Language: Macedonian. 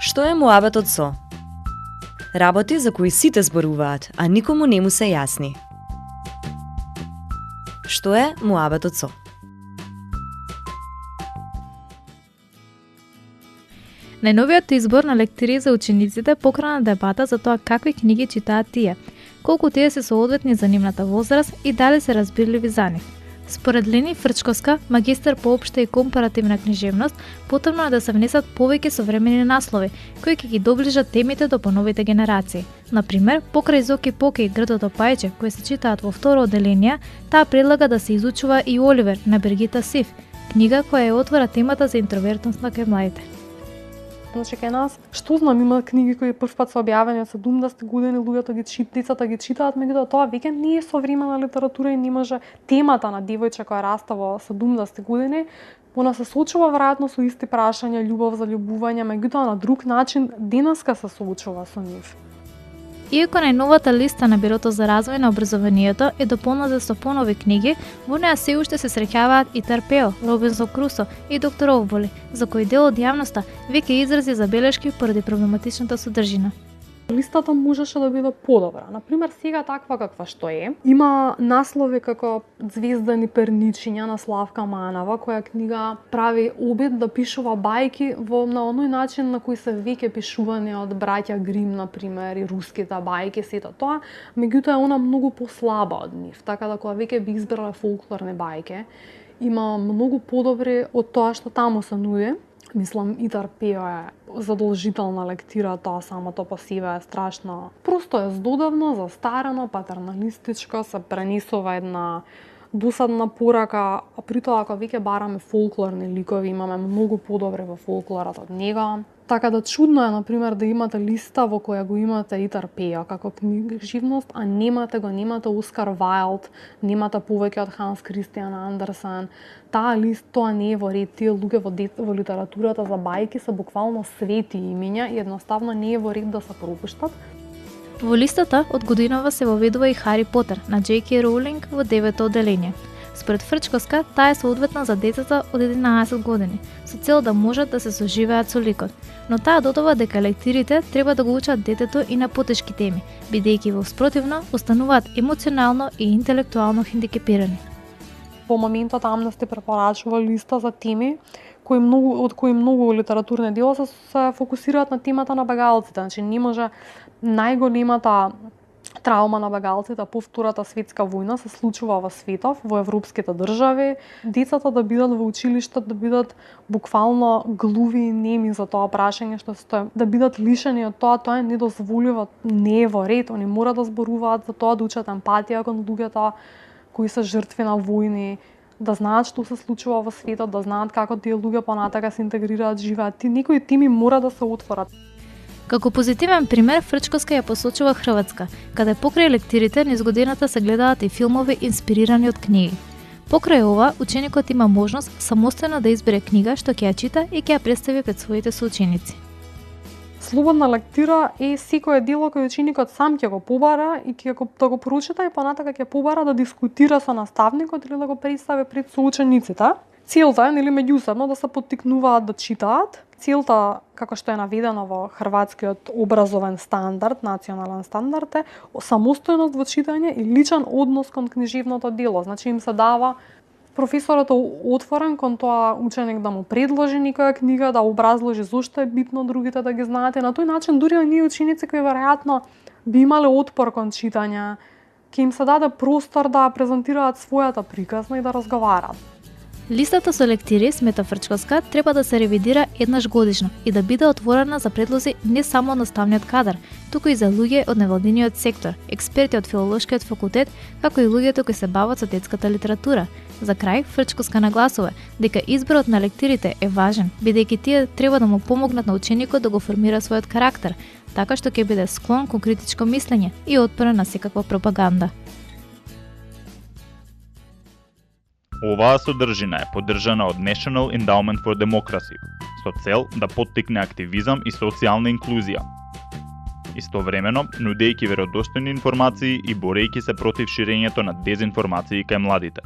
Што е муабетот со? Работи за кои сите зборуваат, а никому не му се јасни. Што е муабетот со? Најновиот избор на лектири за учениците покрана дебата за тоа какви книги читаат тие, колку тие се соодветни за нивната возраст и дали се разбирливи за нив. Според Лени Фрчковска, магистар по општа и компаративна книжевност, потребно е да се внесат повеќе современи наслови, кои ќе ги доближат темите до поновите генерации. Например, покрај Зоки Поке и Грдото Пајче, кои се читаат во второ одделение, таа предлага да се изучува и Оливер на Бергита Сиф, книга која ја отвора темата за интровертност кај младите. Значи кај нас, што знам, има книги кои првпат се објавени од 70-те години, луѓето ги децата ги читаат, меѓутоа тоа веќе не е современа литература и не може темата на девојче која раста во 70-те години, она се соочува веројатно со исти прашања, љубов, заљубување, меѓутоа на друг начин денеска се соочува со нив. Иако најновата листа на Бирото за развој на образованието е дополната со понови книги, во неа се уште се среќаваат и Тарпео, Робинсон Крусо и Доктор Овболи, за кои дел од јавноста веќе изрази забелешки поради проблематичната содржина. Листата можеше да биде подобра. Например, сега таква каква што е. Има наслови како Звездани перничиња на Славка Манова, која книга прави обид да пишува бајки на оној начин на кој се веќе пишувани од браќа Грим, например, и руските бајки, сето тоа, меѓутоа е она многу послаба од нив, така да кога веќе би избрале фолклорни бајки, има многу подобри од тоа што таму се нуди. Мислам, и Тарпео е задолжителна лектира, тоа самото по себе е страшно. Просто е здодавно, застарено, патерналистичко, се пренесува една досадна порака, а при тоа ако веќе бараме фолклорни ликови, имаме многу подобри во фолклорот од него. Така да чудно е, например, да имате листа во која го имате и Тарпео како книжевност, а немате Оскар Вајлд, немате повеќе од Ханс Кристијан Андерсен. Таа лист, тоа не е во ред, тие луѓе во литературата за бајки се буквално свети имиња и едноставно не е во ред да се пропуштат. Во листата од годинава се воведува и Хари Потер на J.K. Роулинг во 9-то одделение. Според Фрчковска, таа е соодветна за децата од 11 години, со цел да можат да се соживеат со ликот. Но таа додава дека лектирите треба да го учат детето и на потешки теми, бидејќи во спротивно остануваат емоционално и интелектуално хендикепирани. Во моментот Амнести препорачува листа за теми од кои многу литературни дела се фокусираат на темата на бегалците. Значи не може најголемата траума на бегалците по Втората светска војна се случува во светов, во европските држави. Децата да бидат во училиште, да бидат буквално глуви и неми за тоа прашање што стои, да бидат лишени од тоа е недозволиво, не е во ред. Они мора да зборуваат за тоа, да учат емпатија кон луѓето кои се жртви на војни, да знаат што се случува во светот, да знаат како тие луѓе понатака се интегрираат, живеат. Некои теми мора да се отворат. Како позитивен пример, Фрчковска ја посочува Хрватска, каде покрај лектирите низ годината се гледаат и филмови инспирирани од книги. Покрај ова, ученикот има можност самостојно да избере книга што ќе ја чита и ќе ја представи пред своите соученици. Слободна лектира е секое дело кој ученикот сам ќе го побара и ќе го прочита и понатака ќе побара да дискутира со наставникот или да го представи пред соучениците. Целта е, меѓусебно да се поттикнуваат да читаат. Целта, како што е наведено во хрватскиот образовен стандард, национален стандард, е самостојност во читање и личен однос кон книжевното дело. Значи им се дава професорот отворен кон тоа ученик да му предложи некоја книга, да образложи зошто е битно другите да ги знаат. На тој начин дури оние ученици кои веројатно би имале отпор кон читање, ќе им се даде простор да презентираат својата приказна и да разговараат. Листата со лектири, смета Фрчковска, треба да се ревидира еднаш годишно и да биде отворена за предлози не само од наставниот кадар, туку и за луѓе од невладиниот сектор, експерти од филолошкиот факултет, како и луѓето кои се бават со детската литература. За крај, Фрчковска нагласува дека изборот на лектирите е важен, бидејќи тие треба да му помогнат на ученикот да го формира својот карактер, така што ќе биде склон кон критичко мислење и отпорен на секаква пропаганда. Оваа содржина е поддржана од National Endowment for Democracy, со цел да поттикне активизам и социјална инклузија. Истовремено, нудејќи веродостојни информации и борејќи се против ширењето на дезинформации кај младите.